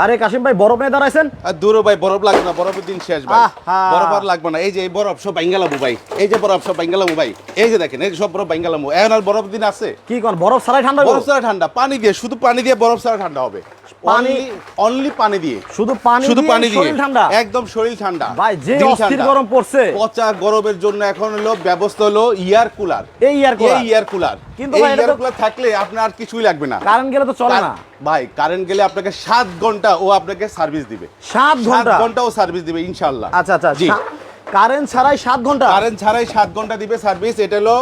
আরে কাশিম ভাই বরফ নিয়ে দাঁড়াইছেন? আর দূরও ভাই, বরফ লাগবে না, বরফের দিন শেষ ভাই। বরফ আর লাগবে না, এই যে এই বরফ সব বাইঙ্গালামু ভাই, এই যে বরফ সব বাইঙ্গালামু ভাই, এই যে দেখেন এই যে সব বরফ বাইঙ্গালামু। এখন আর বরফ দিন আছে? কি কোন বরফ ছাড়াই ঠান্ডা? বরফ ছাড়া ঠান্ডা, পানি দিয়ে, শুধু পানি দিয়ে বরফ ছাড়া ঠান্ডা হবে। পানি, অনলি পানি দিয়ে, শুধু পানি দিয়ে শরীর ঠান্ডা? একদম শরীর ঠান্ডা ভাই, যে অস্থির গরম পড়ছে। পচা গরমের জন্য এখন হলো ব্যবস্থা হলো এয়ার কুলার। এই এয়ার কুলার কিন্তু ভাই এয়ার কুলার থাকলে আপনার আর কিছুই লাগবে না। কারেন্ট গেলে তো চলে না ভাই, কারেন্ট গেলে আপনাকে 7 ঘন্টা ও আপনাকে সার্ভিস দিবে। 7 ঘন্টা ও সার্ভিস দিবে ইনশাআল্লাহ। আচ্ছা আচ্ছা, কারেন্ট ছাড়াই 7 ঘন্টা? কারেন্ট ছাড়াই 7 ঘন্টা দিবে সার্ভিস। এটা হলো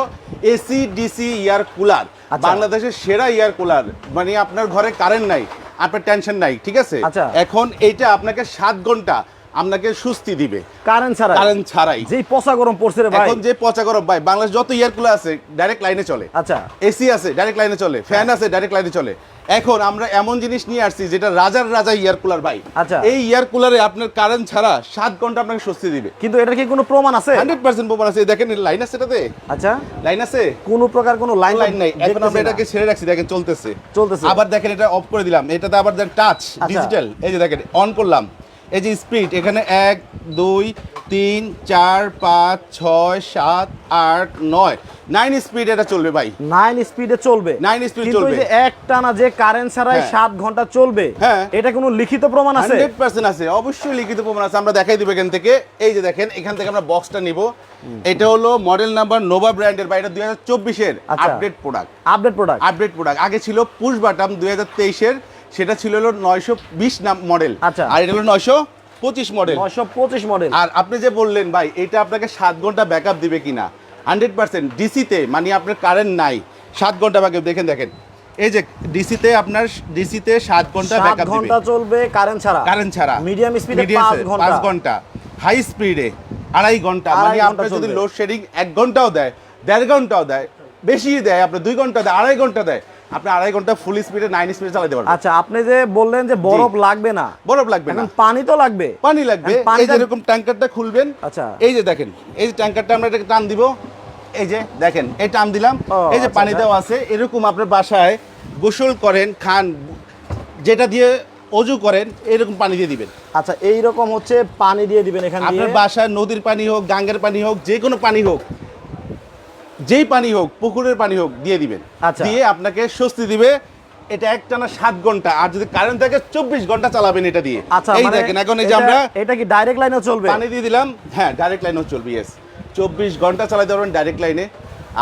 এসি ডিসি এয়ার কুলার, বাংলাদেশের সেরা এয়ার কুলার। মানে আপনার ঘরে কারেন্ট নাই, আপনার টেনশন নাই, ঠিক আছে? এখন এইটা আপনাকে 7 ঘন্টা আপনাকে সুস্থি দিবে কারেন্ট ছাড়াই। যে পচা গরম পড়ছে রে ভাই, এখন যে পচা গরম ভাই, বাংলাদেশ যত এয়ার কুলার আছে ডাইরেক্ট লাইনে চলে। আচ্ছা, এসি আছে ডাইরেক্ট লাইনে চলে, ফ্যান আছে ডাইরেক্ট লাইনে চলে। এখন আমরা এমন জিনিস নিয়ে আসছি যেটা রাজার রাজা এয়ার কুলার ভাই। আচ্ছা, এই এয়ার কুলারে আপনার কারেন্ট ছাড়া 7 ঘন্টা আপনাকে স্বস্তি দিবে। কিন্তু এটা কি কোনো প্রমাণ আছে? 100% প্রমাণ আছে। দেখেন লাইন আছে এটাতে। আচ্ছা, লাইন আছে, কোনো প্রকার কোনো লাইন নাই। এখন আমরা এটাকে ছেড়ে রাখছি, দেখেন চলতেছে। আবার দেখেন এটা অফ করে দিলাম, এটাতে আবার দেন টাচ ডিজিটাল। এই যে দেখেন অন করলাম, এই যে স্পিড এখানে 1 2 3 4 5 6 7 8 9 9 স্পিড এটা চলবে ভাই। 9 স্পিডে চলবে? 9 স্পিড চলবে। কিন্তু এই যে একটানা যে কারেন্ট ছাড়াই 7 ঘন্টা চলবে, এটা কোনো লিখিত প্রমাণ আছে? 100% আছে, অবশ্যই লিখিত প্রমাণ আছে। আমরা দেখাই দিব এখান থেকে। এই যে দেখেন এখান থেকে আমরা বক্সটা নিব। এটা হলো মডেল নাম্বার নোভা ব্র্যান্ডের ভাই, এটা 2024 এর আপডেট প্রোডাক্ট। আগে ছিল পুশ বাটন 2023 এর, সেটা ছিল হলো 920 মডেল। আচ্ছা, আর এটা হলো 925 মডেল। আর আপনি যে বললেন ভাই এটা আপনাকে 7 ঘন্টা ব্যাকআপ দিবে কিনা, 100% ডিসিতে, মানে আপনার কারেন্ট নাই 7 ঘন্টা ব্যাকআপ। দেখেন এই যে ডিসিতে 7 ঘন্টা ব্যাকআপ দিবে, 7 ঘন্টা চলবে কারেন্ট ছাড়া। মিডিয়াম স্পিডে 5 ঘন্টা, হাই স্পিডে 2.5 ঘন্টা। মানে আপনি যদি লোড শেডিং 1 ঘন্টাও দেয়, 1.5 ঘন্টাও দেয়, বেশি দেয়, আপনি 2 ঘন্টা দেয়, 2.5 ঘন্টা দেয়, আপনি 2.5 ঘন্টা ফুল স্পিডে 9 স্পিডে চালাতে পারবেন। আচ্ছা, আপনি যে বললেন যে বরফ লাগবে না, বরফ লাগবে না, পানি তো লাগবে। পানি লাগবে। এই যে এরকম ট্যাঙ্কারটা খুলবেন। আচ্ছা, এই যে দেখেন এই যে ট্যাঙ্কারটা আমরা এটাকে টান দিব, এই যে দেখেন এই টান দিলাম, এই যে পানি দেওয়া আছে। এরকম আপনার বাসায় গোসল করেন, খান, যেটা দিয়ে অজু করেন, এরকম পানি দিয়ে দিবেন। আচ্ছা, এই রকম হচ্ছে পানি দিয়ে দিবেন এখানে। আপনার বাসায় নদীর পানি হোক, গাঙ্গের পানি হোক, যে কোনো পানি হোক, যেই পানি হোক, পুকুরের পানি হোক, দিয়ে দিবেন। দিয়ে আপনাকে স্বস্তি দিবে। এটা একটানা 7 ঘন্টা, আর যদি কারেন্ট থাকে 24 ঘন্টা চালাবেন এটা দিয়ে। এই দেখেন এখন এই যে আমরা, এটা কি ডাইরেক্ট লাইনেও চলবে? পানি দিয়ে দিলাম, হ্যাঁ ডাইরেক্ট লাইনেও চলবে। ইয়েস, 24 ঘন্টা চালাতে পারবেন ডাইরেক্ট লাইনে,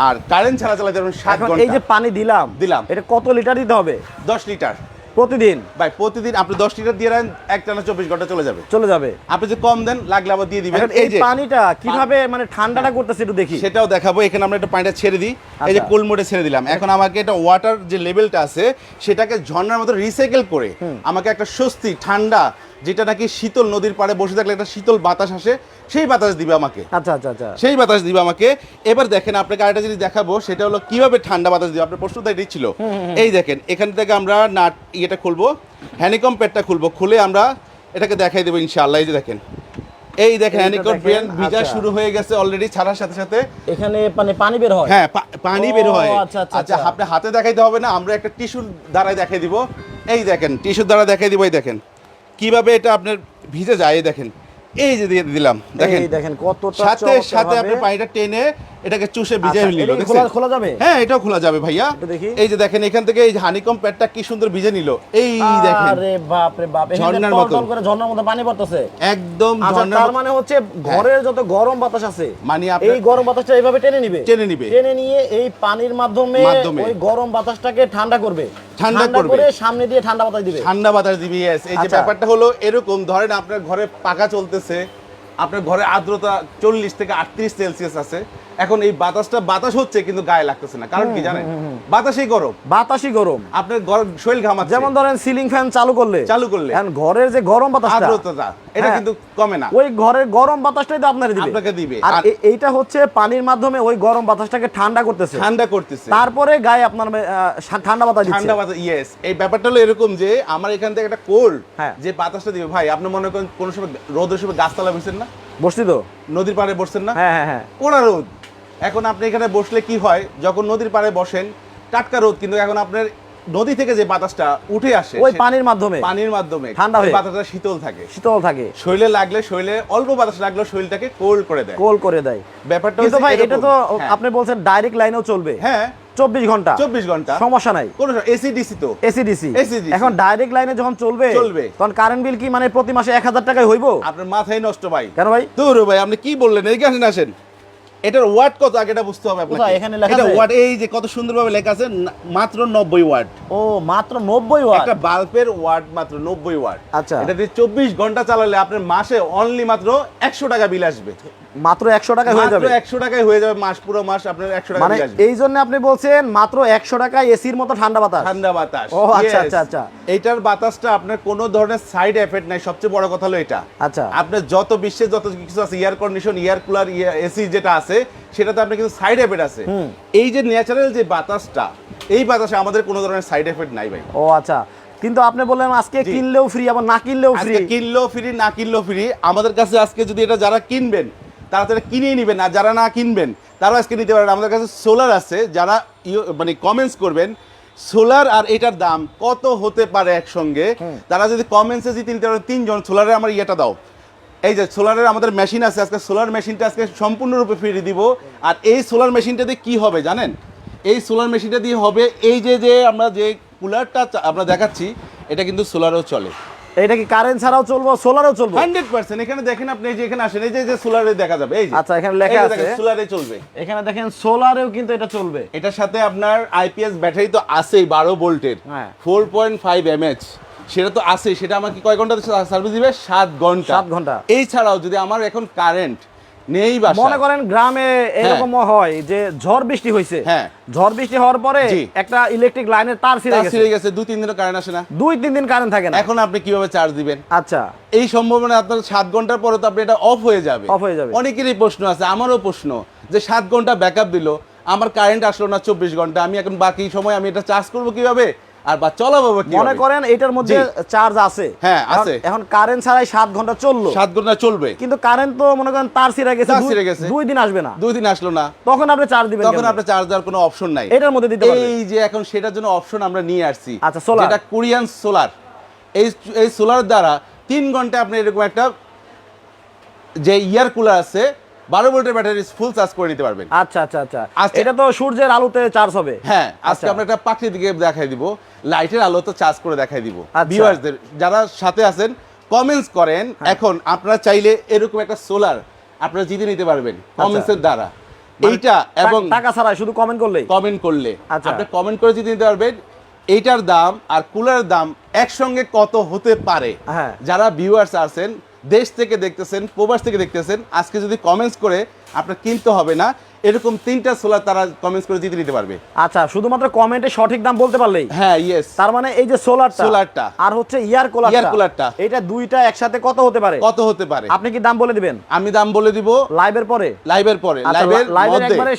আর কারেন্ট ছাড়া চালাতে পারবেন 7 ঘন্টা। এই যে পানি দিলাম, এটা কত লিটার দিতে হবে? 10 লিটার প্রতিদিন ভাই। প্রতিদিন আপনি 10 লিটার দিয়ে দেন, একটানা 24 ঘন্টা চলে যাবে। আপনি যে কম দেন, লাগলে আবার দিয়ে দিবেন। এই যে পানিটা কিভাবে মানে ঠান্ডাটা করতেছে একটু দেখি, সেটাও দেখাবো। এখানে আমরা একটা পানিটা ছেড়ে দিই, এই যে কোল্ড মোডে ছেড়ে দিলাম। এখন আমাকে এটা ওয়াটার যে লেভেলটা আছে সেটাকে ঝর্ণার মতো রিসাইকেল করে আমাকে একটা স্বস্তি ঠান্ডা, যেটা নাকি শীতল, নদীর পাড়ে বসে থাকলে একটা শীতল বাতাস আসে, সেই বাতাস দিবে আমাকে। আচ্ছা, সেই বাতাস দিবে আমাকে। এবার দেখেন আপনাকে আরেকটা জিনিস দেখাবো, সেটা হলো কিভাবে ঠান্ডা বাতাস দিবে। আপনার প্রশ্নটা এটাই ছিল। এই দেখেন এখান থেকে আমরা নাট ইয়েটা খুলবো, হ্যানিকম প্যাডটা খুলবো, খুলে আমরা এটাকে দেখাই দেবো ইনশাআল্লাহ। এই যে দেখেন, এই দেখেন হ্যানিকম প্যাড ভিজা শুরু হয়ে গেছে অলরেডি, ছাড়ার সাথে সাথে এখানে পানি বের হয়। হ্যাঁ, পানি বের হয়। আচ্ছা, আপনি হাতে দেখাইতে হবে না, আমরা একটা টিস্যুর দ্বারা দেখাই দিব। এই দেখেন টিস্যুর দ্বারা দেখাই দিব। এই দেখেন কিভাবে এটা আপনার ভিজে যায়। এই দেখেন, এই যে দিয়ে দিলাম, দেখেন কতটা সাথে আপনি পানিটা টেনে এটাকে চুষে ভিজিয়ে নিল। খোলা যাবে? হ্যাঁ, এটাও খোলা যাবে ভাইয়া। এই যে দেখেন এখান থেকে এই যে হানিকম প্যাডটা কি সুন্দর ভিজে নিল। এই দেখেন, আরে বাপ রে বাপ, ঝর্ণার মতো করে ঝর্ণার মতো পানি পড়তেছে একদম। তার মানে হচ্ছে ঘরের যত গরম বাতাস আছে, মানে এই গরম বাতাসটা এইভাবে টেনে নিয়ে এই পানির মাধ্যমে ওই গরম বাতাসটাকে ঠান্ডা করবে, সামনে দিয়ে ঠান্ডা বাতাস দিবে। এই যে ব্যাপারটা হলো এরকম, ধরেন আপনার ঘরে পাখা চলতেছে, আপনার ঘরে আর্দ্রতা 40 থেকে 38 সেলসিয়াস আছে। এখন এই বাতাস হচ্ছে কিন্তু গায়ে লাগতেছে না, কারণ কি জানেন? বাতাসই গরম, আপনার শরীর ঘামাচ্ছে। যেমন ধরেন সিলিং ফ্যান চালু করলে এখন ঘরের যে গরম বাতাসটা, আর্দ্রতা এটা কিন্তু কমে না, ওই ঘরের গরম বাতাসটাই তো আপনাকে দিবে। আর এইটা হচ্ছে পানির মাধ্যমে ওই গরম বাতাসটাকে ঠান্ডা করতেছে, তারপরে গায়ে আপনার ঠান্ডা বাতাস দিচ্ছে। ইয়েস, এই ব্যাপারটা হলো এরকম যে আমার এখান থেকে একটা কোল্ড যে বাতাসটা দিবে ভাই। আপনি মনে করেন কোন সময় রোদের সময় গাছতলা বসছেন না, বসছি তো, নদীর পাড়ে বসছেন না, হ্যাঁ, কোনা রোদ। এখন আপনি এখানে বসলে কি হয়, যখন নদীর পাড়ে বসেন টাটকা রোদ, কিন্তু এখন আপনার নদী থেকে যে বাতাসটা উঠে আসে ওই পানির মাধ্যমে ঠান্ডা হয়ে বাতাসটা শীতল থাকে শরীরে লাগলে শরীরে অল্প বাতাস লাগলে শরীরটাকে কোল্ড করে দেয় ব্যাপারটা কিন্তু ভাই এটা তো আপনি বলছেন ডাইরেক্ট লাইনেও চলবে। হ্যাঁ 24 ঘন্টা সমস্যা নাই, কোন এসিডিসি তো এসিডিসি এখন ডাইরেক্ট লাইনে যখন চলবে তখন কারেন্ট বিল কি মানে প্রতি মাসে 1000 টাকায় হইবো? আপনার মাথায় নষ্ট ভাই। কেন ভাই? দূর ভাই, আপনি কি বললেন? এইখানে আসেন, এটার ওয়াট কত আগে এটা বুঝতে হবে আপনাকে। এখানে লেখা আছে ওয়াট, এই যে কত সুন্দরভাবে লেখা আছে, মাত্র 90 ওয়াট। ও মাত্র 90 ওয়াট, একটা বাল্বের ওয়াট মাত্র 90 ওয়াট। আচ্ছা, এটা দিয়ে 24 ঘন্টা চালালে আপনার মাসে অনলি মাত্র 100 টাকা বিল আসবে। মাত্র 100 টাকায় হয়ে যাবে? মাত্র 100 টাকায় হয়ে যাবে মাস, পুরো মাস আপনার 100 টাকা বিল আসবে। এই জন্য আপনি বলছেন মাত্র 100 টাকায় এসির মতো ঠান্ডা বাতাস। ও আচ্ছা আচ্ছা আচ্ছা। এইটার বাতাসটা আপনার কোনো ধরনের সাইড এফেক্ট নাই, সবচেয়ে বড় কথা হলো এটা। আচ্ছা, আপনার যত বিশ্বে যত কিছু আছে, air condition, air cooler, AC যেটা আছে, সেটাতে আপনার কিন্তু সাইড এফেক্ট আছে। এই যে ন্যাচারাল যে বাতাসটা, এই বাতাসে আমাদের কোনো ধরনের সাইড এফেক্ট নাই ভাই। ও আচ্ছা, কিন্তু আপনি বললেন আজকে কিনলেও ফ্রি, আবার না কিনলেও ফ্রি। কিনলেও ফ্রি, না কিনলেও ফ্রি। আমাদের কাছে আজকে যদি এটা যারা কিনবেন তারা তো কিনেই নেবেন, আর যারা না কিনবেন তারাও আজকে নিতে পারেন। আমাদের কাছে সোলার আছে, যারা মানে কমেন্টস করবেন সোলার আর এটার দাম কত হতে পারে একসঙ্গে, তারা যদি কমেন্টসে যদি নিতে পারেন 3 জন সোলারের আমার ইয়েটা দাও। এই যে সোলারের আমাদের মেশিন আছে, আজকে সোলার মেশিনটা আজকে সম্পূর্ণরূপে ফ্রি দিব। আর এই সোলার মেশিনটা দিয়ে কী হবে জানেন? এই সোলার মেশিনটা দিয়ে হবে এই যে আমরা যে কুলারটা আমরা দেখাচ্ছি, এটা কিন্তু সোলারও চলে। এটা কি কারেন্ট ছাড়াও চলবে, সোলারও চলবে? 100%। এখানে দেখেন আপনি, এই যে এখানে আসেন, এই যে সোলারে দেখা যাবে, এই যে আচ্ছা এখানে লেখা আছে সোলারে চলবে। এখানে দেখেন সোলারেও কিন্তু এটা চলবে। এটার সাথে আপনার আইপিএস ব্যাটারি তো আছেই 12 ভোল্টের, 4.5 mAh, সেটা তো আছে। সেটা আমাকে কয় ঘন্টা সার্ভিস দিবে? 7 ঘন্টা। এই ছাড়াও যদি আমার এখন কারেন্ট নেই, বাসায় মনে করেন গ্রামে এরকম হয় যে ঝড় বৃষ্টি হয়েছে, ঝড় বৃষ্টি হওয়ার পরে একটা ইলেকট্রিক লাইনের তার ছিঁড়ে গেছে, 2-3 দিনও কারেন্ট আসে না, 2-3 দিন কারেন্ট থাকে না। এখন আপনি কিভাবে চার্জ দিবেন? আচ্ছা, এই সম্ভাবনা আপনার 7 ঘন্টার পরে তো আপনি এটা অফ হয়ে যাবে। অনেকেরই প্রশ্ন আছে, আমারও প্রশ্ন, যে 7 ঘন্টা ব্যাকআপ দিল, আমার কারেন্ট আসলো না 24 ঘন্টা, আমি এখন বাকি সময় আমি এটা চার্জ করব কিভাবে, আর বা চলাবো কিভাবে? মনে করেন এটার মধ্যে চার্জ আছে, হ্যাঁ আছে, এখন কারেন্ট ছাড়াই 7 ঘন্টা চললো, 7 ঘন্টা চলবে, কিন্তু কারেন্ট তো মনে করেন তার ছিঁড়ে গেছে, 2 দিন আসবে না, 2 দিন আসলো না, তখন আপনি চার্জ দিবেন? তখন আপনি চার্জ দেওয়ার কোনো অপশন নাই, এটার মধ্যে দিতে পারবেন। এই যে এখন সেটার জন্য অপশন আমরা নিয়ে আসছি। আচ্ছা, সোলার, যেটা কোরিয়ান সোলার। এই সোলার দ্বারা 3 ঘন্টা আপনি এরকম একটা যে ইয়ার কুলার আছে 12 ভোল্টের ব্যাটারি ফুল চার্জ করে নিতে পারবেন। আচ্ছা আচ্ছা আচ্ছা, এটা তো সূর্যের আলোতে চার্জ হবে। হ্যাঁ, আজকে আমরা একটা পাখির দিকে দেখাই দিব, লাইটের আলোতে চার্জ করে দেখাই দিব ভিউয়ারদের। যারা সাথে আছেন কমেন্টস করেন, এখন আপনারা চাইলে এরকম একটা সোলার আপনারা জিতে নিতে পারবেন কমেন্টসের দ্বারা। এইটা এবং টাকা ছাড়া শুধু কমেন্ট করলে আপনি কমেন্ট করে জিতে নিতে পারবেন। এইটার দাম আর কুলারের দাম একসঙ্গে কত হতে পারে, যারা ভিউয়ার্স আছেন দেশ থেকে দেখতেছেন, প্রবাস থেকে দেখতেছেন, আজকে যদি কমেন্টস করে আপনার কিনতে হবে না, এরকম 3টা সোলার তারা কমেন্টস করে জিতে নিতে পারবে। আচ্ছা, শুধুমাত্র কমেন্টে সঠিক দাম বলতে পারলেই? হ্যাঁ, ইয়েস। তার মানে এই যে সোলারটা আর হচ্ছে ইয়ার কুলারটা, এটা দুইটা একসাথে কত হতে পারে? আপনি কি দাম বলে দিবেন? আমি দাম বলে দিব লাইভের পরে, লাইভের একবারে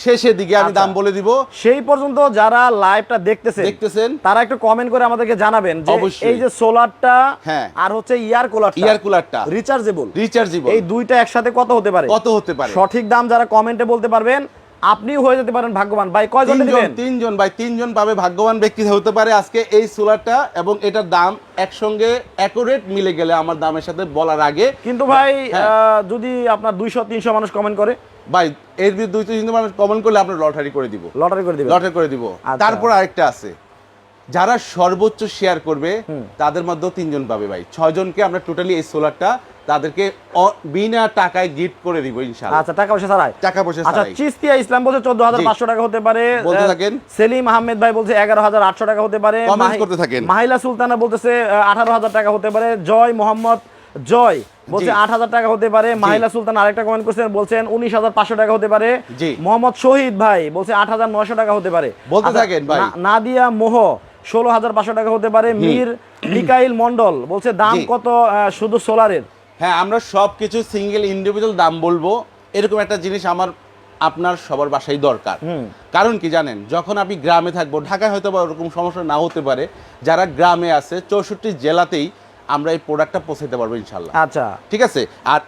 শেষের দিকে আমি দাম বলে দিব। সেই পর্যন্ত যারা লাইভটা দেখতেছেন তারা একটু কমেন্ট করে আমাদেরকে জানাবেন যে এই যে সোলারটা আর হচ্ছে ইয়ার কুলারটা রিচার্জেবল, এই দুইটা একসাথে কত হতে পারে? সঠিক দাম যারা কমেন্টে বলতে পারবেন, আপনিও হয়ে যেতে পারেন ভাগ্যবান। ভাই কয়জন দিবেন? 3 জন ভাই, 3 জন পাবে ভাগ্যবান ব্যক্তি হতে পারে আজকে এই সোলারটা এবং এটার দাম একসঙ্গে অ্যাকুরেট মিলে গেলে আমার দামের সাথে বলার আগে। কিন্তু ভাই যদি আপনার 200-300 মানুষ কমেন্ট করে, ভাই এর 200-300 মানুষ কমেন্ট করলে আমরা লটারি করে দিব। তারপর আরেকটা আছে, যারা সর্বোচ্চ শেয়ার করবে তাদের মধ্যে 3 জন পাবে ভাই। 6 জনকে আমরা টোটালি এই সোলারটা তাদেরকে বিনা টাকায় গিফট করে দিব ইনশাআল্লাহ। আচ্ছা, টাকা পয়সা ছাড়াই? আচ্ছা, চিস্তিয়া ইসলাম বলছে 14500 টাকা হতে পারে, বলতে থাকেন। সেলিম আহমেদ ভাই বলছে 11800 টাকা হতে পারে, কমেন্ট করতে থাকেন। মাহিলা সুলতানা বলতেছে 18000 টাকা হতে পারে, জয় মোহাম্মদ জয় বলছে 8000 টাকা হতে পারে, মাহিলা সুলতান আরেকটা কমেন্ট করছেন, বলছেন 19500 টাকা হতে পারে, মোহাম্মদ শহীদ ভাই বলছে 8900 টাকা হতে পারে, বলতে থাকেন ভাই। নাদিয়া মোহ 16500 টাকা হতে পারে, মীর মিকাইল মন্ডল বলছে দাম কত শুধু সোলারের? হ্যাঁ, আমরা সবকিছু সিঙ্গেল ইন্ডিভিজুয়াল দাম বলবো, এরকম একটা জিনিস আপনার সবার বাসায় দরকার। কারণ কি জানেন, যখন আপনি গ্রামে থাকবো, ঢাকায় হয়তো বা ওরকম সমস্যা না হতে পারে, যারা গ্রামে আছে 64 জেলাতেই আমরা এই প্রোডাক্টটা পৌঁছাতে পারবো ইনশাআল্লাহ। আচ্ছা ঠিক আছে। আর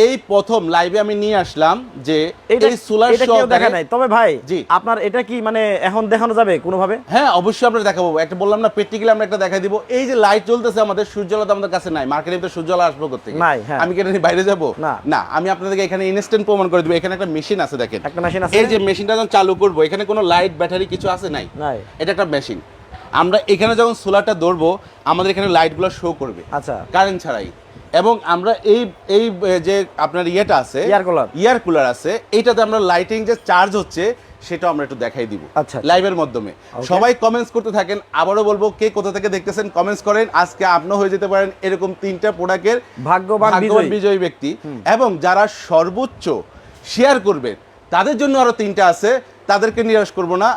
এই প্রথম লাইভে আমি নিয়ে আসলাম যে এই সোলার এটা কেউ দেখা নাই। তবে ভাই আপনার এটা কি মানে এখন দেখানো যাবে কোনো ভাবে? হ্যাঁ অবশ্যই আমরা দেখাবো। একটা বললাম না প্র্যাকটিক্যালি আমরা একটা দেখাই দিব। এই যে লাইট জ্বলতেছে আমাদের, সূর্যালোক আমাদের কাছে নাই, মার্কেটে তো সূর্যালোক আসবে কোথা থেকে? আমি কি এটা নিয়ে বাইরে যাব? না, আমি আপনাদেরকে এখানে ইনস্ট্যান্ট প্রমাণ করে দিব। এখানে একটা মেশিন আছে, দেখেন একটা মেশিন আছে। এই যে মেশিনটা যখন চালু করব, এখানে কোনো লাইট ব্যাটারি কিছু আছে নাই, এটা একটা মেশিন। আমরা এখানে যখন সোলারটা ধরবো আমাদের এখানে লাইটগুলো শো করবে, আচ্ছা, কারেন্ট ছাড়াই। এবং আমরা এই যে আপনার ইয়েটা আছে, ইয়ার কুলার আছে, এইটাতে আমরা লাইটিং যে চার্জ হচ্ছে সেটা আমরা একটু দেখাই দিব লাইভের মাধ্যমে। সবাই কমেন্টস করতে থাকেন। আবারও বলবো, কে কোথা থেকে দেখতেছেন কমেন্টস করেন। আজকে আপনিও হয়ে যেতে পারেন এরকম 3টা প্রোডাক্টের ভাগ্যবান বিজয়ী ব্যক্তি। এবং যারা সর্বোচ্চ শেয়ার করবেন তাদের জন্য আরো 3টা আছে, তাদেরকে নিরাশ করব না।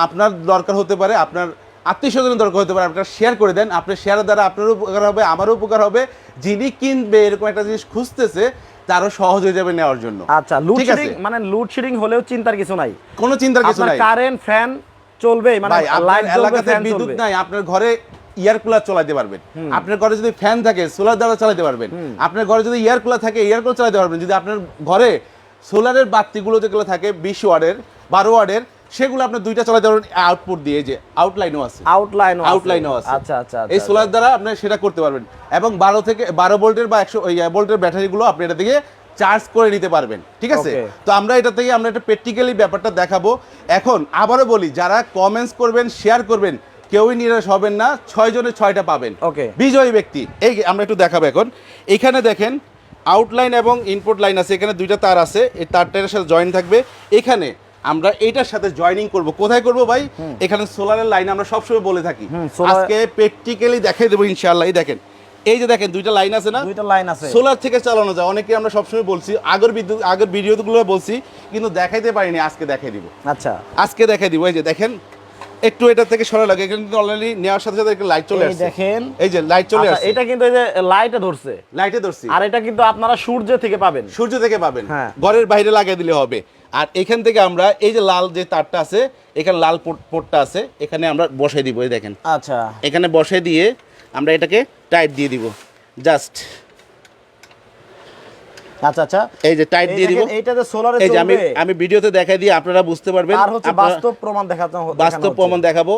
আপনার দরকার হতে পারে, আপনার আত্মীয়স্বজনের দরকার হতে পারে, আপনারা শেয়ার করে দেন। আপনার শেয়ারের দ্বারা আপনারও উপকার হবে, আমারও উপকার হবে। যিনি কিনবে এরকম একটা জিনিস খুঁজতেছে তারও সহজ হয়ে যাবে নেওয়ার জন্য। আচ্ছা, লোডশেডিং মানে লোডশেডিং হলেও চিন্তার কিছু নাই, কোনো চিন্তার কিছু নাই। কারেন্ট ফ্যান চলবে, মানে লাইট জ্বলবে, ফ্যান চলবে। বিদ্যুৎ নাই, আপনার ঘরে এয়ার কুলার চালাতে পারবেন। আপনার ঘরে যদি ফ্যান থাকে সোলার দ্বারা চালাতে পারবেন। আপনার ঘরে যদি এয়ার কুলার থাকে এয়ার কুলার চালাতে পারবেন। যদি আপনার ঘরে সোলারের বাতিগুলো যেগুলো থাকে 20 ওয়াটের 12 ওয়াটের, সেগুলো আপনি 2টা চালাতে পারবেন আউটপুট দিয়ে। যে আউটলাইনও আছে, আউটলাইনও আছে। আচ্ছা আচ্ছা, এই সোলার দ্বারা আপনি সেটা করতে পারবেন। এবং 12 ভোল্টের বা 100 ভোল্টের ব্যাটারিগুলো আপনি এটা থেকে চার্জ করে নিতে পারবেন। ঠিক আছে। তো আমরা এটা থেকে আমরা একটা প্র্যাকটিক্যালি ব্যাপারটা দেখাবো। এখন আবারও বলি, যারা কমেন্টস করবেন, শেয়ার করবেন, কেউই নিরাশ হবেন না। 6 জনের 6টা পাবেন বিজয়ী ব্যক্তি। এই আমরা একটু দেখাবো। এখন এখানে দেখেন আউটলাইন এবং ইনপুট লাইন আছে, এখানে 2টা তার আছে, এই তারটার সাথে জয়েন থাকবে। এখানে আমরা এটার সাথে জয়েনিং করব। কোথায় করব ভাই? এখানে সোলারের লাইন আমরা সবসময় বলে থাকি, আজকে প্র্যাকটিক্যালি দেখাই দেবো ইনশাআল্লাহ। এই দেখেন, এই যে দেখেন 2টা লাইন আছে না, 2টা লাইন আছে, সোলার থেকে চালানো যায়। অনেকে আমরা সবসময় বলছি, আগের ভিডিওগুলো বলছি, কিন্তু দেখাইতে পারিনি। আজকে দেখাই দিব। আচ্ছা, আজকে দেখাই দিব। এই যে দেখেন, একটু এটা থেকে সরা লাগে, এখানে কিন্তু অলরেডি নেওয়ার সাথে সাথে একটা লাইট চলে আসছে। দেখেন এই যে লাইট চলে আসছে। এটা কিন্তু এই যে লাইটে ধরছে, আর এটা কিন্তু আপনারা সূর্য থেকে পাবেন, ঘরের বাইরে লাগিয়ে দিলে হবে। আর এখান থেকে আমরা এই যে লাল যে তারটা আছে, এখানে লাল পোর্টটা আছে, এখানে আমরা বসাই দিব। এই দেখেন, আচ্ছা, এখানে বসাই দিয়ে আমরা এটাকে টাইট দিয়ে দিব জাস্ট। আচ্ছা আচ্ছা, এই যে টাইট দিয়ে দিব। এইটাতে সোলারে চলবে। এই যে আমি ভিডিওতে দেখাই দিই, আপনারা বুঝতে পারবেন। আর হচ্ছে বাস্তব প্রমাণ দেখাবো।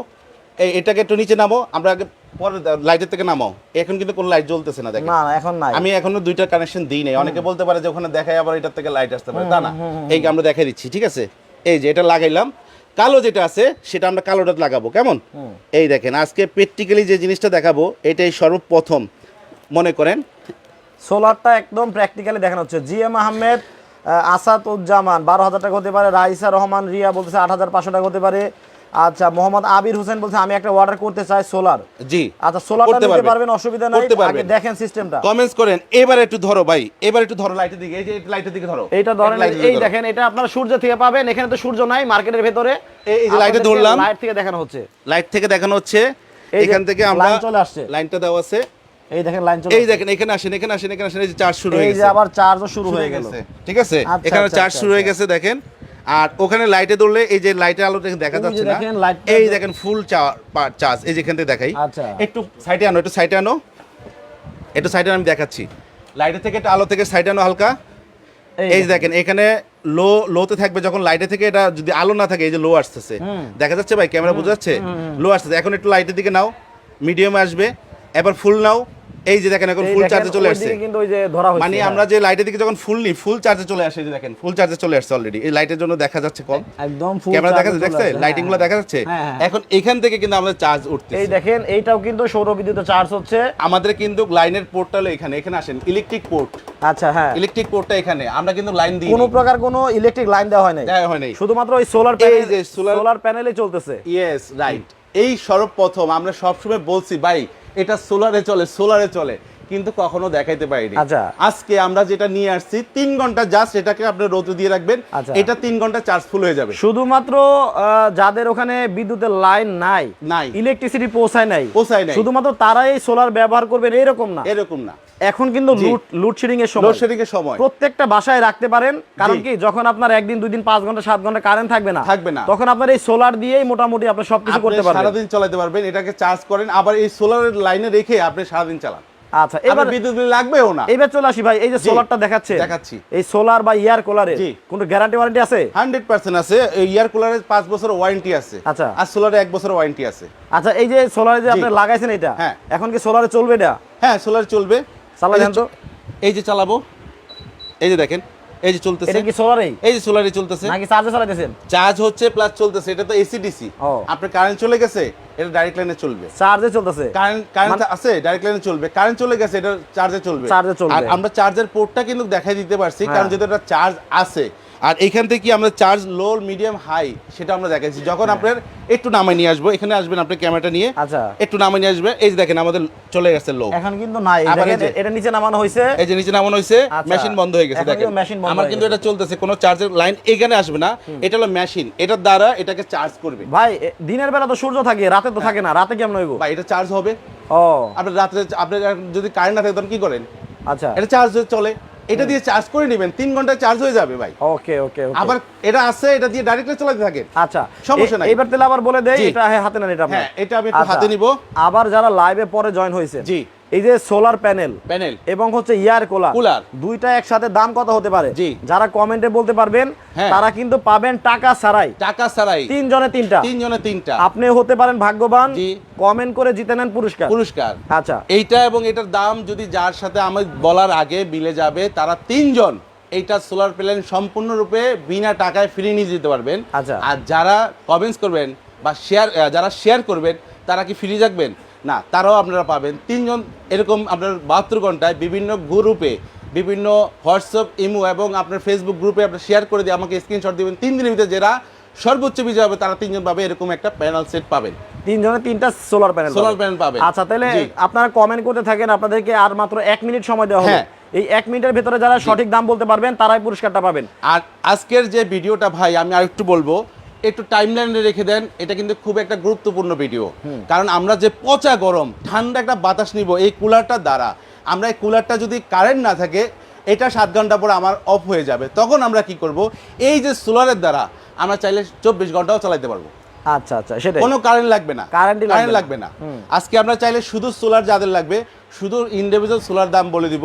এটাকে একটু নিচে নামো, আমরা আগে পরে লাইটের থেকে নামাও। এখন কিন্তু কোনো লাইট জ্বলতেছে না, দেখেন। না এখন নাই। আমি এখনো 2টা কানেকশন দিই নাই। অনেকে বলতে পারে যে ওখানে দেখাই আবার এটার থেকে লাইট আসতে পারে, তা না। এই আমরা দেখাই দিচ্ছি। ঠিক আছে। এই যে এটা লাগাইলাম, কালো যেটা আছে সেটা আমরা কালোটা লাগাবো। কেমন? এই দেখেন, আজকে প্র্যাকটিক্যালি যে জিনিসটা দেখাবো এটাই সর্বপ্রথম। মনে করেন সোলারটা একদম প্র্যাকটিক্যালি দেখানো হচ্ছে। জিএম আহমেদ, আসাদুজ্জামান 12,000 টাকা হতে পারে। রাইসা রহমান রিয়া বলতেছে 8,500 টাকা হতে পারে। আচ্ছা, মোহাম্মদ আবির হোসেন বলছে আমি একটা অর্ডার করতে চাই সোলার। জি, আচ্ছা, সোলারটা নিতে পারবেন, অসুবিধা নাই। আগে দেখেন সিস্টেমটা, কমেন্টস করেন। এবার একটু ধরো ভাই, এবার একটু ধরো লাইটের দিকে। এই যে লাইটের দিকে ধরো, এইটা ধরেন। এই দেখেন, এটা আপনারা সূর্য থেকে পাবেন। এখানে তো সূর্য নাই মার্কেটের ভিতরে। এই যে লাইটে ধরলাম, লাইট থেকে দেখানো হচ্ছে, লাইট থেকে দেখানো হচ্ছে। এখান থেকে আমরা চলে আসছে, লাইনটা দেওয়া আছে। এই দেখেন লাইন চলে। এই দেখেন, এখানে আসেন, এখানে আসেন, এখানে আসেন। এই যে চার্জ শুরু হয়ে গেছে, এই যে আবার চার্জও শুরু হয়ে গেল। ঠিক আছে, এখানে চার্জ শুরু হয়ে গেছে দেখেন। আর ওখানে লাইটে ধরলে এই যে লাইটের আলোটা দেখা যাচ্ছে না। এই দেখেন ফুল চার্জ। এই যে এখান থেকে দেখাই। একটু সাইডে আনো, একটু সাইডে আনো, একটু সাইডে আমি দেখাচ্ছি। লাইটের থেকে একটা আলো থেকে সাইডে আনো হালকা। এই যে দেখেন, এখানে লোতে থাকবে যখন লাইটে থেকে, এটা যদি আলো না থাকে এই যে লো আসতেছে, দেখা যাচ্ছে ভাই? ক্যামেরা বোঝা যাচ্ছে? লো আসতেছে। এখন একটু লাইটের দিকে নাও, মিডিয়ামে আসবে। এবার ফুল নাও। এই যে দেখেন, এখন ফুল চার্জে চলে আসছে। কিন্তু ওই যে ধরা হচ্ছে, মানে আমরা যে লাইটের দিকে যখন ফুল চার্জে চলে আসে, এই যে দেখেন ফুল চার্জে চলে আসছে অলরেডি। এই লাইটের জন্য দেখা যাচ্ছে কম, একদম ফুল ক্যামেরা দেখা যাচ্ছে, দেখছেন লাইটিং গুলো দেখা যাচ্ছে। এখন এখান থেকে কিন্তু আমাদের চার্জ উঠতেছে। এই দেখেন, এইটাও কিন্তু সৌর বিদ্যুতে চার্জ হচ্ছে। আমাদের কিন্তু লাইনের পোর্টটা হলো এখানে আসেন, ইলেকট্রিক পোর্ট। আচ্ছা, হ্যাঁ, ইলেকট্রিক পোর্টটা এখানে। আমরা কিন্তু লাইন দিই, কোনো প্রকার কোনো ইলেকট্রিক লাইন দেওয়া হয় নাই, শুধুমাত্র ওই সোলার প্যানেল, এই যে সোলার প্যানেলে চলতেছে। Yes, right. এই সর্বপ্রথম আমরা সবসময় বলছি ভাই এটা সোলারে চলে, কিন্তু কখনো দেখাইতে পারিনি। আজকে আমরা যেটা নিয়ে আসছি 3 ঘন্টা জাস্ট এটাকে আপনি রোদে দিয়ে রাখবেন, এটা 3 ঘন্টা চার্জ ফুল হয়ে যাবে। শুধুমাত্র যাদের ওখানে বিদ্যুতের লাইন নাই, ইলেকট্রিসিটি পৌঁছায় নাই, শুধুমাত্র তারাই এই সোলার ব্যবহার করবেন এরকম না। এখন কিন্তু লোডশেডিং এর সময় প্রত্যেকটা বাসায় রাখতে পারেন। কারণ কি, যখন আপনার 1 দিন 2 দিন 5 ঘন্টা 7 ঘন্টা কারেন্ট থাকবে না, তখন আপনার এই সোলার দিয়েই মোটামুটি আপনি সবকিছু করতে পারবেন, সারাদিন চালাতে পারবেন। এটাকে চার্জ করেন, আবার এই সোলারের লাইনে রেখে আপনি সারাদিন চালান। আচ্ছা, এবার বিদ্যুৎ বিল লাগবেও না। এবার চলে আসি ভাই, এই যে সোলারটা দেখাচ্ছি, এই সোলার বা এয়ার কুলারের কোনো গ্যারান্টি ওয়ারেন্টি আছে? 100% আছে। এয়ার কুলারের 5 বছর ওয়ারেন্টি আছে। আচ্ছা, আর সোলারে 1 বছর ওয়ারেন্টি আছে। আচ্ছা, এই যে সোলারে যে আপনি লাগাইছেন এটা, এখন কি সোলারে চলবে এটা? হ্যাঁ, সোলারে চলবে। চালাবেন তো? এই যে চালাবো, এই যে দেখেন, এই যে চলতেছে। এটা কি সোলারেই? এই যে সোলারে চলতেছে নাকি চার্জে চালাতেছেন? চার্জ হচ্ছে প্লাস চলতেছে। এটা তো এসি ডিসি। আপনার কারেন্ট চলে গেছে, এটা ডাইরেক্ট লাইনে চলবে। চার্জে চলতেছে, কারেন্ট আছে, ডাইরেক্ট লাইনে চলবে। কারেন্ট চলে গেছে, এটা চার্জে চলবে। আর আমরা চার্জের পোর্টটা কিন্তু দেখাই দিতে পারছি, কারণ যেহেতু এটা চার্জ আছে। আর এখান থেকে কি আমরা চার্জ লো, মিডিয়াম, হাই সেটা আমরা দেখাইছি। যখন আপনার একটু নামাই নিয়ে আসবো, এখানে আসবেন আপনি ক্যামেরাটা নিয়ে, আচ্ছা, একটু নামাই নিয়ে আসবে। এই যে দেখেন আমাদের চলে গেছে লো, এখন কিন্তু নাই। এটা নিচে নামানো হয়েছে, এই যে নিচে নামানো হয়েছে, মেশিন বন্ধ হয়ে গেছে। দেখেন আমার কিন্তু এটা চলতেছে, কোনো চার্জের লাইন এখানে আসবে না। এটা হলো মেশিন, এটার দ্বারা এটাকে চার্জ করবে। ভাই দিনের বেলা তো সূর্য থাকে, রাতে তো থাকে না। রাতে কেমন হইব ভাই? এটা চার্জ হবে। আপনার রাতে আপনার যদি কারেন্ট না থাকে তখন কি করেন? আচ্ছা, এটা চার্জ চলে, এটা দিয়ে চার্জ করে নেবেন, 3 ঘন্টায় চার্জ হয়ে যাবে ভাই। ওকে ওকে। আবার এটা আছে, এটা দিয়ে ডাইরেক্টলি চালাতে থাকেন। আচ্ছা, সমস্যা নাই। এবার তাহলে আবার বলে দেই, এটা হাতে নেন, এটা আপনি। হ্যাঁ, এটা আমি একটু হাতে নিব। আবার যারা লাইভে পরে জয়েন হয়েছে, জি, এই যে সোলার প্যানেল এবং হচ্ছে ইয়ার কুলার দুইটা একসাথে দাম কত হতে পারে? জি, যারা কমেন্টে বলতে পারবেন তারা কিন্তু পাবেন টাকা ছাড়াই। 3 জনে 3টা। আপনি হতে পারেন ভাগ্যবান, কমেন্ট করে জিতে নেন পুরস্কার। আচ্ছা, এইটা এবং এটার দাম যদি যার সাথে আমি বলার আগে মিলে যাবে, তারা 3 জন এইটা সোলার প্যানেল সম্পূর্ণরূপে বিনা টাকায় ফ্রি নিয়ে যেতে পারবেন। আচ্ছা, আর যারা কমেন্টস করবেন বা যারা শেয়ার করবেন, তারা কি ফ্রি থাকবেন না? তারাও আপনারা পাবেন। 3 জন এরকম আপনার 72 ঘন্টায় বিভিন্ন গ্রুপে, বিভিন্ন হোয়াটসঅ্যাপ, ইমো এবং আপনার ফেসবুক গ্রুপে আপনি শেয়ার করে দিয়ে আমাকে স্ক্রিনশট দিবেন। 3 দিনের ভিতরে যারা সর্বোচ্চ বিজয় হবে তারা 3 জন পাবে, এরকম একটা প্যানেল সেট পাবেন। 3 জনে 3টা সোলার প্যানেল পাবেন। আচ্ছা, তাহলে আপনারা কমেন্ট করতে থাকেন, আপনাদেরকে আর মাত্র 1 মিনিট সময় দেওয়া হবে। এই 1 মিনিটের ভিতরে যারা সঠিক দাম বলতে পারবেন তারাই পুরস্কারটা পাবেন। আর আজকের যে ভিডিওটা ভাই, আমি আরেকটু বলবো, একটু টাইমলাইনে রেখে দেন। এটা কিন্তু খুব একটা গুরুত্বপূর্ণ ভিডিও, কারণ আমরা যে পচা গরম ঠান্ডা একটা বাতাস নিব এই কুলারটার দ্বারা, আমরা এই কুলারটা যদি কারেন্ট না থাকে, এটা 7 ঘন্টা পর আমার অফ হয়ে যাবে, তখন আমরা কি করব? এই যে সোলারের দ্বারা আমরা চাইলে 24 ঘন্টাও চালাতে পারবো। আচ্ছা আচ্ছা, সেটা কোনো কারেন্ট লাগবে না, কারেন্ট লাগবে না। আজকে আমরা চাইলে শুধু সোলার যাদের লাগবে, শুধু ইন্ডিভিজুয়াল সোলার দাম বলে দিব।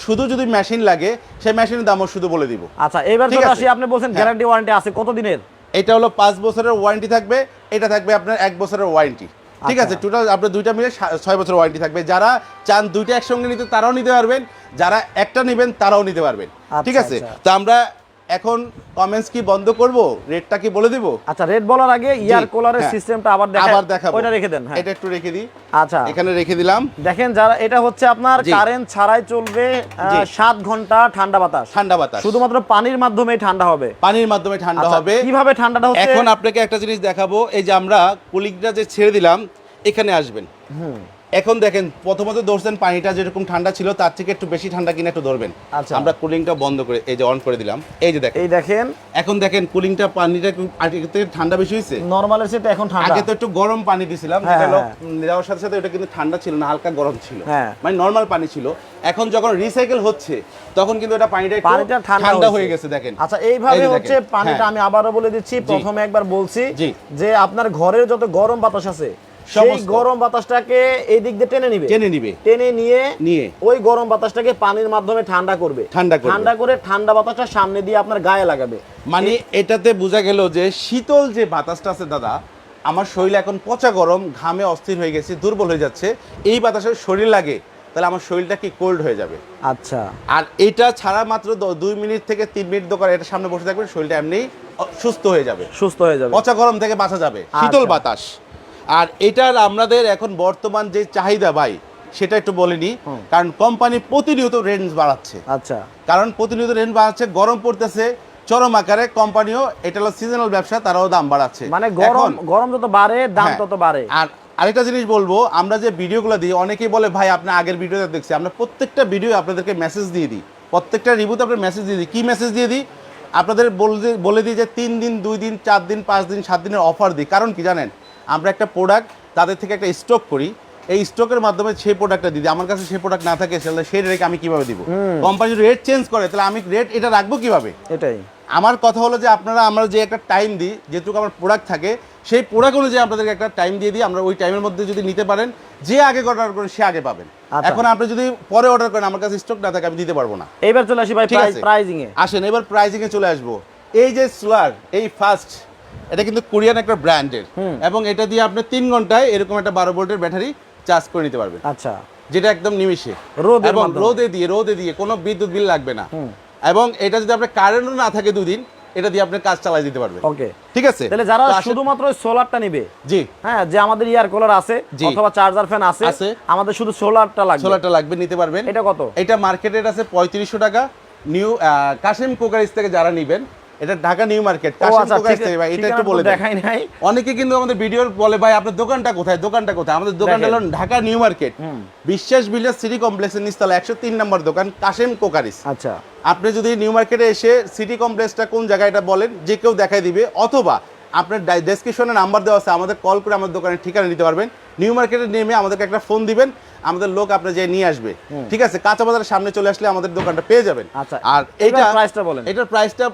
শুধু যদি মেশিন লাগে, সেই মেশিনের দামও শুধু বলে দিব। আচ্ছা, এবার চলে আসি, আপনি বলছেন গ্যারান্টি ওয়ারেন্টি আছে কত দিনের? এটা হলো 5 বছরের ওয়ারেন্টি থাকবে, এটা থাকবে আপনার 1 বছরের ওয়ারেন্টি। ঠিক আছে, টোটাল আপনার দুইটা মিলে 6 বছর ওয়ারেন্টি থাকবে। যারা চান দুইটা একসঙ্গে নিতে তারাও নিতে পারবেন, যারা একটা নেবেন তারাও নিতে পারবেন। ঠিক আছে, তো আমরা এখন কমেন্টস কি বন্ধ করব, রেটটা কি বলে দিব? আচ্ছা, রেট বলার আগে ইয়ার কুলারের সিস্টেমটা আবার দেখাবো। ওটা রেখে দেন। এটা একটু রেখে দিই। আচ্ছা, এখানে রেখে দিলাম। দেখেন, যারা এটা হচ্ছে আপনার কারেন্ট ছাড়াই চলবে, 7 ঘন্টা ঠান্ডা বাতাস, শুধুমাত্র পানির মাধ্যমে ঠান্ডা হবে। পানির মাধ্যমে ঠান্ডা হবে। কিভাবে ঠান্ডাটা হচ্ছে এখন আপনাকে একটা জিনিস দেখাবো। এই যে আমরা কুলিংটা যে ছেড়ে দিলাম, এখানে আসবেন। এখন দেখেন, প্রথমত ধরছেন পানিটা যেরকম ঠান্ডা ছিল তার থেকে একটু বেশি ঠান্ডা কিনা একটু ধরবেন। আমরা কুলিংটা বন্ধ করে এই যে অন করে দিলাম, এই যে দেখেন, এখন দেখেন কুলিংটা পানিটা আগে থেকে ঠান্ডা বেশি হয়েছে, নরমালের চেয়ে এখন ঠান্ডা। আগে তো একটু গরম পানি দিছিলাম, যেটা দেওয়ার সাথে সাথে ওটা কিন্তু ঠান্ডা ছিল না, হালকা গরম ছিল, মানে নরমাল পানি ছিল। এখন যখন রিসাইকেল হচ্ছে তখন কিন্তু এটা পানিটা ঠান্ডা হয়ে গেছে। দেখেন, আচ্ছা, এইভাবে হচ্ছে পানিটা। আমি আবারও বলে দিচ্ছি, প্রথমে একবার বলছি যে আপনার ঘরের যত গরম বাতাস আছে, সেই গরম বাতাসটাকে এই দিক দিয়ে টেনে নিয়ে ওই গরম বাতাসটাকে পানির মাধ্যমে ঠান্ডা করবে। ঠান্ডা করে ঠান্ডা বাতাসটা সামনে দিয়ে আপনার গায়ে লাগাবে। মানে এটাতে বোঝা গেল যে শীতল যে বাতাসটা আছে দাদা, আমার শরীরে এখন পচা গরম, ঘামে অস্থির হয়ে গেছে, দুর্বল হয়ে যাচ্ছে, এই বাতাসের শরীর লাগে, তাহলে আমার শরীরটা কি কোল্ড হয়ে যাবে। আচ্ছা, আর এটা ছাড়া মাত্র 2 মিনিট থেকে 3 মিনিট দোকান এটা সামনে বসে থাকবে, শরীরটা এমনি সুস্থ হয়ে যাবে, পচা গরম থেকে বাঁচা যাবে, শীতল বাতাস। আর এটার আমাদের এখন বর্তমান যে চাহিদা ভাই, সেটা একটু বলিনি, কারণ কোম্পানি প্রতিনিয়ত রেঞ্জ বাড়াচ্ছে। আচ্ছা, কারণ প্রতিনিয়ত রেঞ্জ বাড়াচ্ছে, গরম পড়তেছে চরম আকারে, কোম্পানিও এটা হলো সিজনাল ব্যবসা, তারাও দাম বাড়াচ্ছে। মানে গরম যত বাড়ে দাম তত বাড়ে। আর আরেকটা জিনিস বলবো, আমরা যে ভিডিওগুলো দিই, অনেকেই বলে ভাই আপনি আগের ভিডিওতে দেখছি, আমরা প্রত্যেকটা ভিডিও আপনাদেরকে মেসেজ দিয়ে দিই, প্রত্যেকটা রিভিউতে আপনার মেসেজ দিয়ে দিই। কি মেসেজ দিয়ে দিই? আপনাদের বলে দিই যে 3 দিন, 2 দিন, 4 দিন, 5 দিন, 7 দিনের অফার দিই। কারণ কি জানেন, আমরা একটা প্রোডাক্ট তাদের থেকে একটা স্টক করি, এই স্টকের মাধ্যমে সেই প্রোডাক্টটা দিই। আমার কাছে সেই প্রোডাক্ট না থাকে, তাহলে সেই রেট আমি কিভাবে দিব? কোম্পানি রেট চেঞ্জ করে, তাহলে আমি রেট এটা রাখবো কিভাবে? এটাই আমার কথা হলো যে আপনারা আমরা যে একটা টাইম দিই, যেটুকু আমার প্রোডাক্ট থাকে সেই প্রোডাক্ট অনুযায়ী আপনাদেরকে একটা টাইম দিয়ে দিই, আমরা ওই টাইমের মধ্যে যদি নিতে পারেন, যে আগে অর্ডার করেন সে আগে পাবেন। এখন আপনি যদি পরে অর্ডার করেন, আমার কাছে স্টক না থাকে আমি দিতে পারবো না। এবার চলে আসি ভাই প্রাইজিং এ। আসেন এবার প্রাইজিং এ চলে আসবো। এই যে সোলার, এই ফার্স্ট, এটা কিন্তু কোরিয়ান একটা ব্র্যান্ডের, এবং এটা দিয়ে আপনি 3 ঘন্টায় এরকম একটা 12 ভোল্টের ব্যাটারি চার্জ করে নিতে পারবেন। আচ্ছা, যেটা একদম নিমিষে, এবং রোদে দিয়ে কোনো বিদ্যুৎ বিল লাগবে না। এবং এটা যদি আপনার কারেন্টও না থাকে 2 দিন, এটা দিয়ে আপনি কাজ চালাই দিতে পারবেন। ওকে, ঠিক আছে। তাহলে যারা শুধুমাত্র সোলারটা নেবে, জি হ্যাঁ, যে আমাদের ইয়ার কুলার আছে অথবা চার্জার ফ্যান আছে, আমাদের শুধু সোলারটা লাগবে, নিতে পারবেন। এটা কত? এটা মার্কেটে আছে 3500 টাকা। নিউ কাশিম কোকারিজ থেকে যারা নেবেন, এটা ঢাকা নিউ মার্কেট কাশিম কোকারিজ থেকে। ভাই এটা একটু বলে দেখাই নাই, অনেকে কিন্তু আমাদের ভিডিওর বলে ভাই আপনার দোকানটা কোথায়, আমাদের দোকানটা হলো ঢাকা নিউ মার্কেট, বিশ্বাস বিল্ডার সিটি কমপ্লেক্সের নিচতলা 103 নম্বর দোকান, কাশিম কোকারিজ। আচ্ছা, আপনি যদি নিউ মার্কেটে এসে সিটি কমপ্লেক্সটা কোন জায়গায় এটা বলেন, যে কেউ দেখাই দিবে, অথবা আপনার ডেসক্রিপশনে নাম্বার দেওয়া আছে, আমাদের কল করে আমাদের দোকানের ঠিকানা নিতে পারবেন। নিউ মার্কেটে নেমে আমাদেরকে একটা ফোন দিবেন, আমাদের লোক আপনি যে নিয়ে আসবে। ঠিক আছে, কাঁচা বাজারের সামনে চলে আসলে আমাদের দোকানটা পেয়ে যাবেন। আচ্ছা, আর এইটা প্রাইসটা বলেন। এটার প্রাইসটা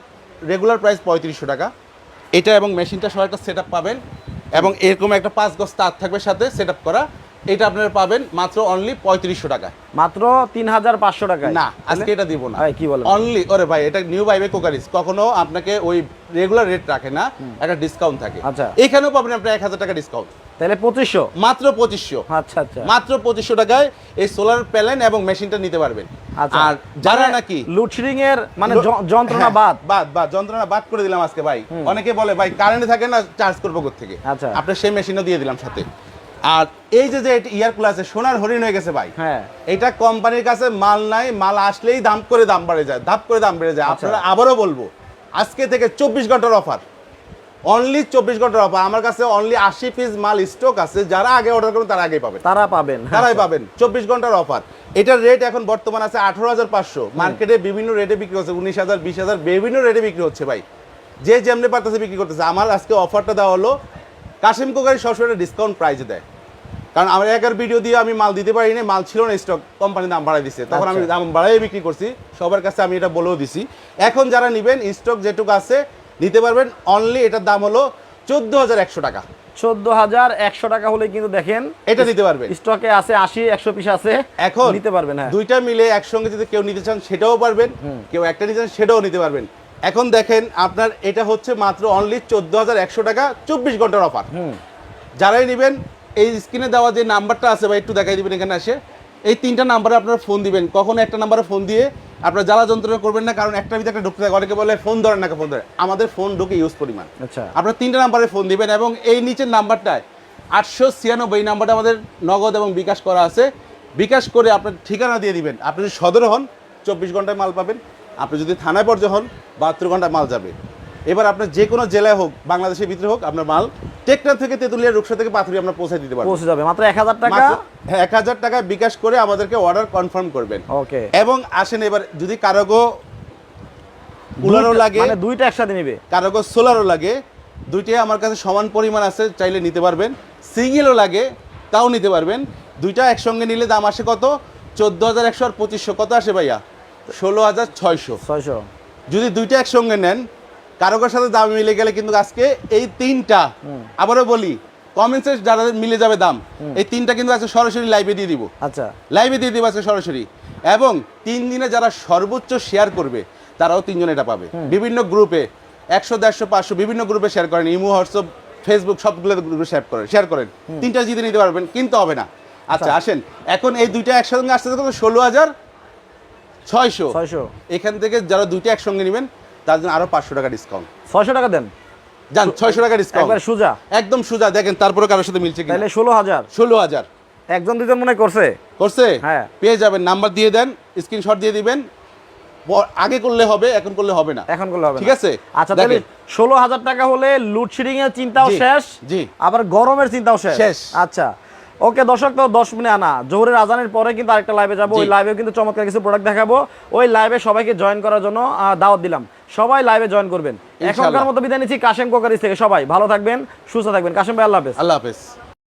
রেগুলার প্রাইস 3500 টাকা। এটা এবং মেশিনটা সহ একটা সেটআপ পাবেন, এবং এরকম একটা 5 গজ তার থাকবে সাথে সেটআপ করা। এটা আপনারা পাবেন মাত্র অনলি 3500 টাকা, মাত্র 3500 টাকায়। না, আজকে এটা দিব না। ভাই কি বলেন, অনলি, ওরে ভাই এটা নিউ বাইবে কোকারিজ কখনো আপনাকে ওই রেগুলার রেট রাখে না, একটা ডিসকাউন্ট থাকে। আচ্ছা, এখানেও পাবেন আপনি 1000 টাকা ডিসকাউন্ট, তাহলে 2500, মাত্র 2500। আচ্ছা আচ্ছা, মাত্র 2500 টাকায় এই সোলার প্যানেল এবং মেশিনটা নিতে পারবেন। আর যারা নাকি লোডশেডিং এর মানে যন্ত্রণা যন্ত্রণা বাদ করে দিলাম আজকে ভাই। অনেকে বলে ভাই কারেন্ট থাকে না, চার্জ করবো কোথা থেকে, আচ্ছা, আপনি সেই মেশিনও দিয়ে দিলাম সাথে। আর এই যে ইয়ার কুলার আছে, সোনার হরিণ হয়ে গেছে ভাই। হ্যাঁ, এটা কোম্পানির কাছে মাল নাই, মাল আসলেই দাম বেড়ে যায়, ধাপ করে দাম বেড়ে যায়। আপনারা আবারও বলবো, আজকে থেকে 24 ঘন্টার অফার, অনলি 24 ঘন্টার অফার। আমার কাছে অনলি 80 পিস মাল স্টক আছে, যারা আগে অর্ডার করবেন তারা আগে পাবেন, তারাই পাবেন। 24 ঘন্টার অফার। এটার রেট এখন বর্তমান আছে 18500, মার্কেটে বিভিন্ন রেটে বিক্রি হচ্ছে, 19000 20000 বিভিন্ন রেটে বিক্রি হচ্ছে ভাই, যে যেমনি পারতেছে বিক্রি করতেছে। আমার আজকে অফারটা দেওয়া হলো, কাশিম কোকারি সবসময় ডিসকাউন্ট প্রাইসে দেয়, কারণ আমার একার ভিডিও দিয়ে আমি মাল দিতে পারি না, মাল ছিল না স্টক, কোম্পানি দাম বাড়াই দিচ্ছে, তখন আমি দাম বাড়াই বিক্রি করছি, সবার কাছে আমি এটা বলেও দিছি। এখন যারা নেবেন, স্টক যেটুকু আছে নিতে পারবেন। অনলি এটার দাম হলো 14100 টাকা। 14100 টাকা হলে কিন্তু দেখেন এটা নিতে পারবেন, স্টকে আছে 80-100 পিস আছে, এখন নিতে পারবেন। হ্যাঁ, দুইটা মিলে একসঙ্গে যদি কেউ নিতে চান সেটাও পারবেন, কেউ একটা নিতে চান সেটাও নিতে পারবেন। এখন দেখেন আপনার এটা হচ্ছে মাত্র অনলি 14100 টাকা, 24 ঘন্টার অফার। যারাই নেবেন, এই স্ক্রিনে দেওয়া যে নাম্বারটা আছে ভাই, একটু দেখাই দিবেন এখানে আসে, এই 3টা নাম্বারে আপনারা ফোন দিবেন। কখনো একটা নাম্বারে ফোন দিয়ে আপনারা জ্বালা যন্ত্রণা করবেন না, কারণ একটা ভিতরে একটা ঢুকতে থাকে, অনেকে বলে ফোন ধরেন না, ফোন ধরে, আমাদের ফোন ঢুকে ইউজ পরিমাণ। আচ্ছা, আপনারা 3টা নাম্বারে ফোন দিবেন, এবং এই নিচের নাম্বারটায় 896 নাম্বারটা আমাদের নগদ এবং বিকাশ করা আছে। বিকাশ করে আপনার ঠিকানা দিয়ে দিবেন। আপনি যদি সদর হন 24 ঘন্টায় মাল পাবেন, আপনি যদি থানায় পর্যায়ে হন 72 ঘন্টায় মাল যাবে। এবার আপনার যে কোনো জেলায় হোক, বাংলাদেশের ভিতরে হোক, আপনার মাল টেকনাফ থেকে তেতুলিয়া, রূপসা থেকে পাথুরিয়া আমরা পৌঁছে দিতে পারবো, পৌঁছে যাবে মাত্র 1000 টাকা। 1000 টাকা বিকাশ করে আমাদেরকে অর্ডার কনফার্ম করবেন। ওকে, এবং আসেন এবার যদি কারোগো কুলারও লাগে, মানে দুইটা একসাথে নেবে, কারোগো সোলারও লাগে, দুইটাই আমার কাছে সমান পরিমাণ আছে, চাইলে নিতে পারবেন। সিঙ্গেলও লাগে তাও নিতে পারবেন। দুইটা একসঙ্গে নিলে দাম আসে কত? 14100 আর 2500 কত আসে ভাইয়া? 16600। যদি দুইটা একসঙ্গে নেন, কারোর সাথে দাম মিলে গেলে কিন্তু আজকে এই 3টা, আবারও বলি, কমেন্টসে যারা মিলে যাবে দাম, এই 3টা কিন্তু আজকে সরাসরি লাইভে দিয়ে দিব। আচ্ছা, লাইভে দিয়ে দিব আজকে সরাসরি। এবং 3 দিনে যারা সর্বোচ্চ শেয়ার করবে তারাও 3 জন এটা পাবে। বিভিন্ন গ্রুপে 100 150 500 বিভিন্ন গ্রুপে শেয়ার করেন, ইমো, হোয়াটসঅ্যাপ, ফেসবুক সবগুলো গ্রুপে শেয়ার করেন। 3টা জিতে নিতে পারবেন, কিনতে হবে না। আচ্ছা, আসেন এখন এই দুইটা একসঙ্গে আসতে কত? 16600। এখান থেকে যারা দুইটা একসঙ্গে নেবেন তার জন্য আরো 500 টাকা ডিসকাউন্ট। 600 টাকা দেন, যান 600 টাকা ডিসকাউন্ট, একবার সোজা, একদম সোজা। দেখেন তারপরে কারোর সাথে মিলছে কিনা। তাহলে 16000 একজন দুজন মনে করছে, হ্যাঁ, পেয়ে যাবেন। নাম্বার দিয়ে দেন, স্ক্রিনশট দিয়ে দিবেন। আগে করলে হবে, এখন করলে হবে না, এখন করলে হবে, ঠিক আছে? আচ্ছা, তাহলে 16000 টাকা হলে লোডশেডিং এর চিন্তাও শেষ, জি, আবার গরমের চিন্তাও শেষ। আচ্ছা, ওকে দর্শক, তো 10 মিনিট আনা জোহরের আজানের পরে কিন্তু আরেকটা লাইভে যাবো। ওই লাইভেও কিন্তু চমৎকার কিছু প্রোডাক্ট দেখাবো। ওই লাইভে সবাইকে জয়েন করার জন্য দাওয়াত দিলাম, সবাই লাইভে জয়েন করবেন। এখনকার মতো বিদায় নিচ্ছি কাশেম কোকারিজ থেকে। সবাই ভালো থাকবেন, সুস্থ থাকবেন। কাশেম ভাই, আল্লাহ হাফেজ। আল্লাহ হাফেজ।